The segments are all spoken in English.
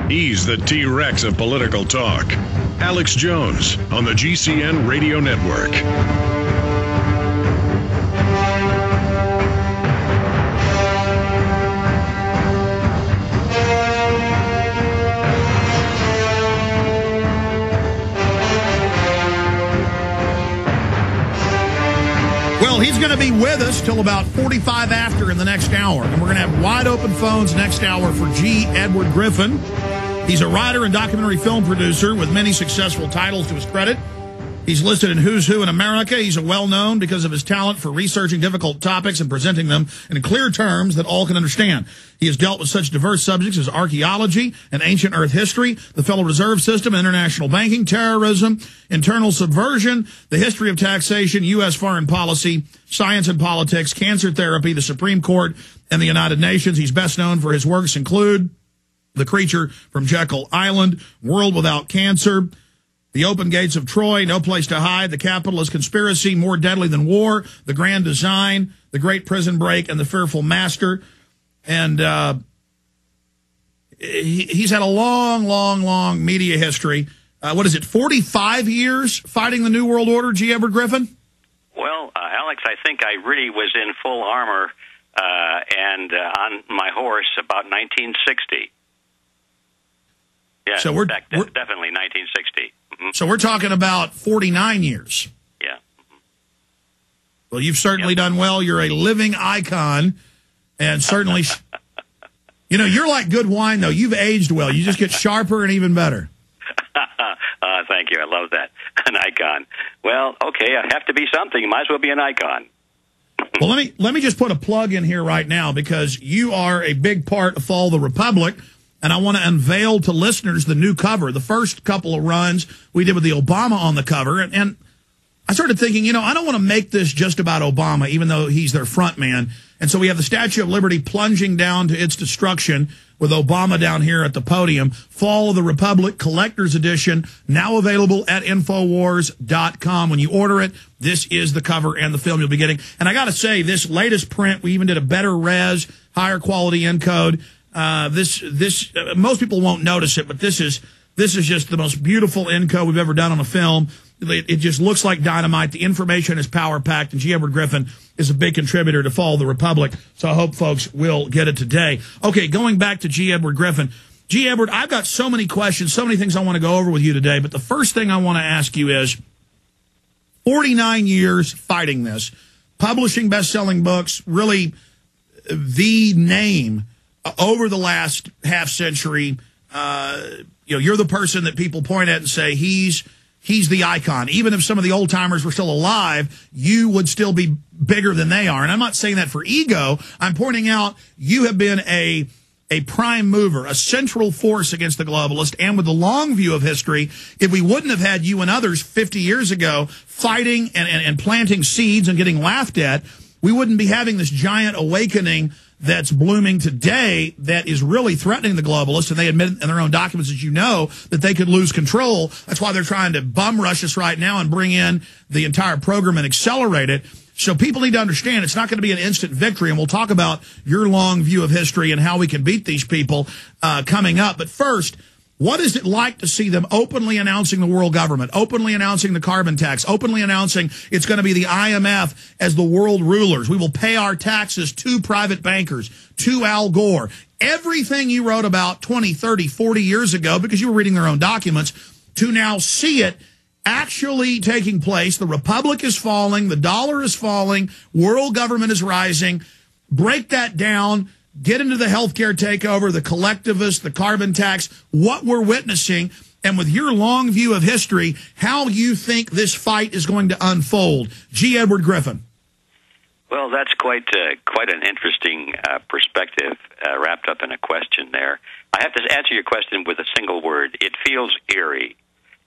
He's the T-Rex of political talk. Alex Jones on the GCN Radio Network. Well, he's going to be with us till about 45 after in the next hour. And we're going to have wide open phones next hour for G. Edward Griffin. He's a writer and documentary film producer with many successful titles to his credit. He's listed in Who's Who in America. He's well-known because of his talent for researching difficult topics and presenting them in clear terms that all can understand. He has dealt with such diverse subjects as archaeology and ancient Earth history, the Federal Reserve System, international banking, terrorism, internal subversion, the history of taxation, U.S. foreign policy, science and politics, cancer therapy, the Supreme Court, and the United Nations. He's best known for his works include The Creature from Jekyll Island, World Without Cancer, The Open Gates of Troy, No Place to Hide, The Capitalist Conspiracy, More Deadly Than War, The Grand Design, The Great Prison Break, and The Fearful Master. And he's had a long media history. 45 years fighting the New World Order, G. Edward Griffin? Well, Alex, I think I really was in full armor and on my horse about 1960. Yeah, so we're definitely 1960. Mm-hmm. So we're talking about 49 years. Yeah. Mm-hmm. Well, you've certainly done well. You're a living icon, and certainly, you're like good wine, though. You've aged well. You just get sharper and even better. Thank you. I love that. An icon. Well, okay, I have to be something. You might as well be an icon. Well, let me just put a plug in here right now, because you are a big part of Fall the Republic. And I want to unveil to listeners the new cover. The first couple of runs we did with the Obama on the cover. And I started thinking, I don't want to make this just about Obama, even though he's their front man. And so we have the Statue of Liberty plunging down to its destruction with Obama down here at the podium. Fall of the Republic Collector's Edition, now available at INFOWARS.com. When you order it, this is the cover and the film you'll be getting. And I got to say, this latest print, we even did a better res, higher quality encode. Most people won't notice it, but this is just the most beautiful encode we've ever done on a film. It just looks like dynamite. The information is power-packed, and G. Edward Griffin is a big contributor to Fall the Republic, so I hope folks will get it today. Okay, going back to G. Edward Griffin. G. Edward, I've got so many questions, so many things I want to go over with you today, but the first thing I want to ask you is, 49 years fighting this, publishing best-selling books, really the name over the last half century. You're the person that people point at and say he's the icon. Even if some of the old timers were still alive, you would still be bigger than they are. And I'm not saying that for ego. I'm pointing out you have been a prime mover, a central force against the globalists. And with the long view of history, if we wouldn't have had you and others 50 years ago fighting and planting seeds and getting laughed at, we wouldn't be having this giant awakening that's blooming today that is really threatening the globalists, and they admit in their own documents, as you know, that they could lose control. That's why they're trying to bum rush us right now and bring in the entire program and accelerate it. So people need to understand it's not going to be an instant victory, and we'll talk about your long view of history and how we can beat these people coming up. But first, what is it like to see them openly announcing the world government, openly announcing the carbon tax, openly announcing it's going to be the IMF as the world rulers? We will pay our taxes to private bankers, to Al Gore. Everything you wrote about 20, 30, 40 years ago, because you were reading their own documents, to now see it actually taking place. The republic is falling. The dollar is falling. World government is rising. Break that down. Get into the healthcare takeover, the collectivists, the carbon tax, what we're witnessing, and with your long view of history, how you think this fight is going to unfold. G. Edward Griffin. Well, that's quite an interesting perspective wrapped up in a question there. I have to answer your question with a single word. It feels eerie.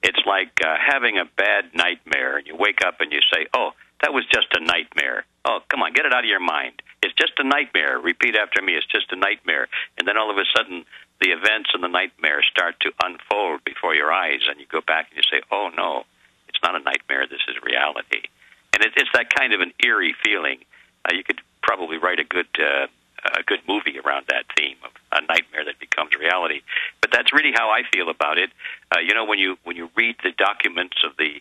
It's like having a bad nightmare, and you wake up and you say, oh, that was just a nightmare. Oh, come on, get it out of your mind. It's just a nightmare. Repeat after me, it's just a nightmare. And then all of a sudden, the events and the nightmare start to unfold before your eyes, and you go back and you say, oh, no, it's not a nightmare, this is reality. And it's that kind of an eerie feeling. You could probably write a good movie around that theme of a nightmare that becomes reality. But that's really how I feel about it. When you read the documents of the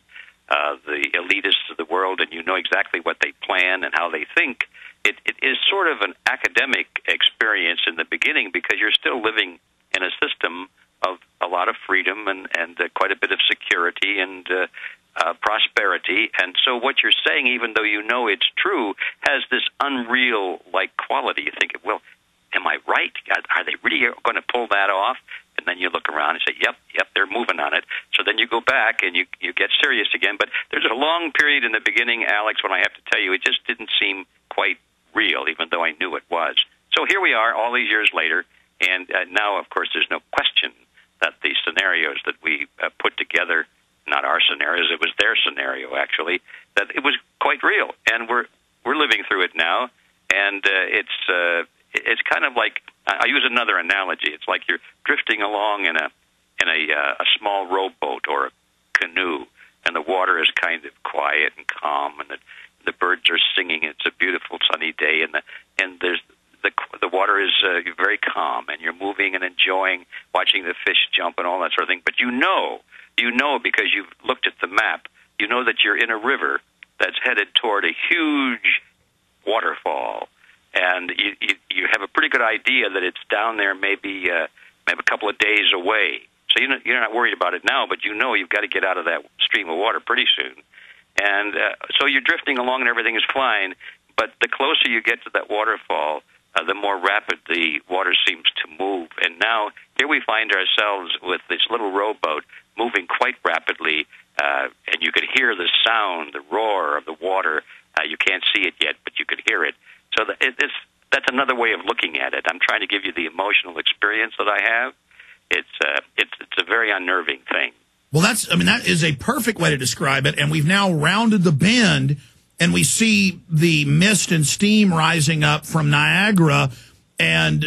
elitists of the world, and you know exactly what they plan and how they think, it is sort of an academic experience in the beginning, because you're still living in a system of a lot of freedom and quite a bit of security and prosperity. And so what you're saying, even though you know it's true, has this unreal-like quality. You think, well, am I right? Are they really going to pull that off? And then you look around and say, yep, they're moving on it. So then you go back and you get serious again. But there's a long period in the beginning, Alex, when I have to tell you, it just didn't seem quite real, even though I knew it was. So here we are all these years later, and now, of course, there's no question that the scenarios that we put together, not our scenarios, it was their scenario, actually, that it was quite real. And we're living through it now, and it's kind of like, I use another analogy. It's like you're drifting along in a small rowboat or a canoe, and the water is kind of quiet and calm, and the birds are singing. It's a beautiful sunny day, and there's the water is very calm, and you're moving and enjoying watching the fish jump and all that sort of thing. But you know because you've looked at the map, you know that you're in a river that's headed toward a huge waterfall. And you have a pretty good idea that it's down there, maybe a couple of days away. So you're not worried about it now, but you know you've got to get out of that stream of water pretty soon. And so you're drifting along and everything is fine, but the closer you get to that waterfall, the more rapid the water seems to move. And now here we find ourselves with this little rowboat moving quite rapidly, and you could hear the sound, the roar of the water. You can't see it yet, but you could hear it. So that's another way of looking at it. I'm trying to give you the emotional experience that I have. It's a very unnerving thing. Well, that is a perfect way to describe it. And we've now rounded the bend, and we see the mist and steam rising up from Niagara. And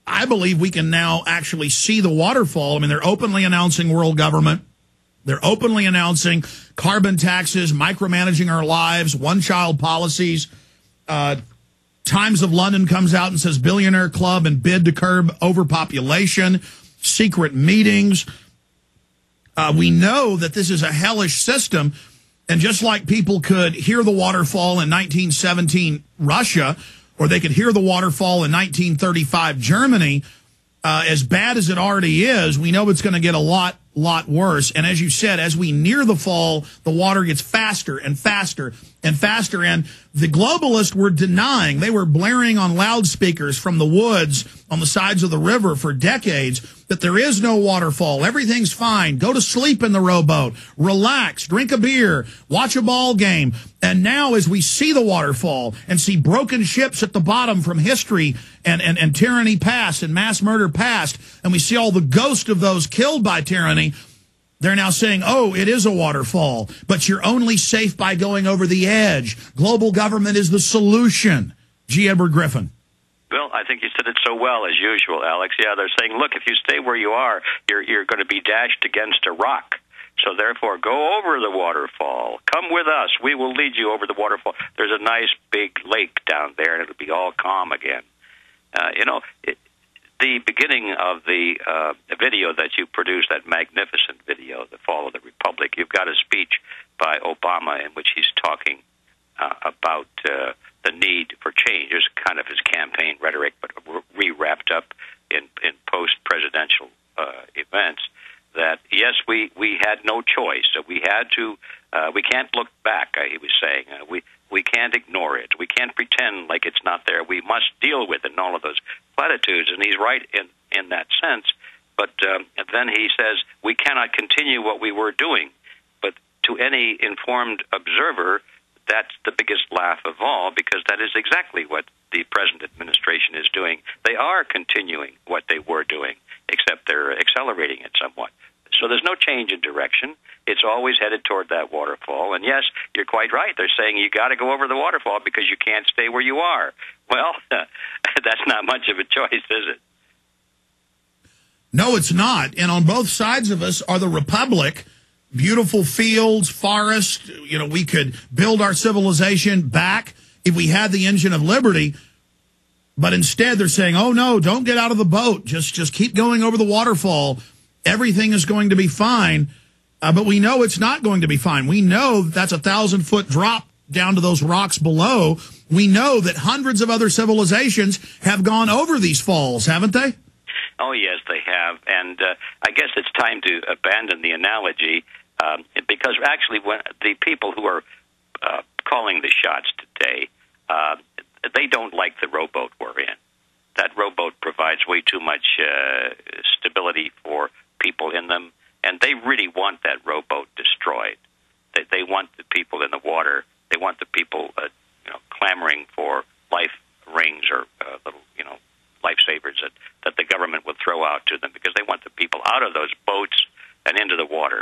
I believe we can now actually see the waterfall. I mean, they're openly announcing world government. They're openly announcing carbon taxes, micromanaging our lives, one-child policies. Times of London comes out and says billionaire club and bid to curb overpopulation, secret meetings. We know that this is a hellish system. And just like people could hear the waterfall in 1917 Russia, or they could hear the waterfall in 1935 Germany, as bad as it already is, we know it's going to get a lot worse. And as you said, as we near the fall, the water gets faster and faster and faster. And the globalists were denying, they were blaring on loudspeakers from the woods on the sides of the river for decades that there is no waterfall. Everything's fine. Go to sleep in the rowboat. Relax. Drink a beer. Watch a ball game. And now as we see the waterfall and see broken ships at the bottom from history and tyranny past and mass murder past, and we see all the ghosts of those killed by tyranny, they're now saying, oh, it is a waterfall, but you're only safe by going over the edge. Global government is the solution. G. Edward Griffin. Well, I think you said it so well, as usual, Alex. Yeah, they're saying, look, if you stay where you are, you're going to be dashed against a rock. So therefore, go over the waterfall. Come with us. We will lead you over the waterfall. There's a nice big lake down there, and it'll be all calm again. The beginning of the video that you produced, that magnificent video, The Fall of the Republic, you've got a speech by Obama in which he's talking about the need for change. It's kind of his campaign rhetoric, but re-wrapped up in post-presidential events. That, yes, we had no choice. So we had to, we can't look back, he was saying. We can't ignore it. We can't pretend like it's not there. We must deal with it and all of those platitudes. And he's right in that sense. But then he says, we cannot continue what we were doing. But to any informed observer, that's the biggest laugh of all, because that is exactly what the present administration is doing. They are continuing what they were doing, except they're accelerating it somewhat. So there's no change in direction. It's always headed toward that waterfall. And yes, you're quite right. They're saying you got to go over the waterfall because you can't stay where you are. Well, that's not much of a choice, is it? No, it's not. And on both sides of us are the Republic, beautiful fields, forests. You know, we could build our civilization back if we had the engine of liberty. But instead, they're saying, oh, no, don't get out of the boat. Just keep going over the waterfall. Everything is going to be fine. But we know it's not going to be fine. We know that's a 1,000-foot drop down to those rocks below. We know that hundreds of other civilizations have gone over these falls, haven't they? Oh, yes, they have. And I guess it's time to abandon the analogy because actually when the people who are calling the shots today, they don't like the rowboat we're in. That rowboat provides way too much stability for people in them, and they really want that rowboat destroyed. They want the people in the water. They want the people, clamoring for life rings or little, lifesavers that the government would throw out to them because they want the people out of those boats and into the water.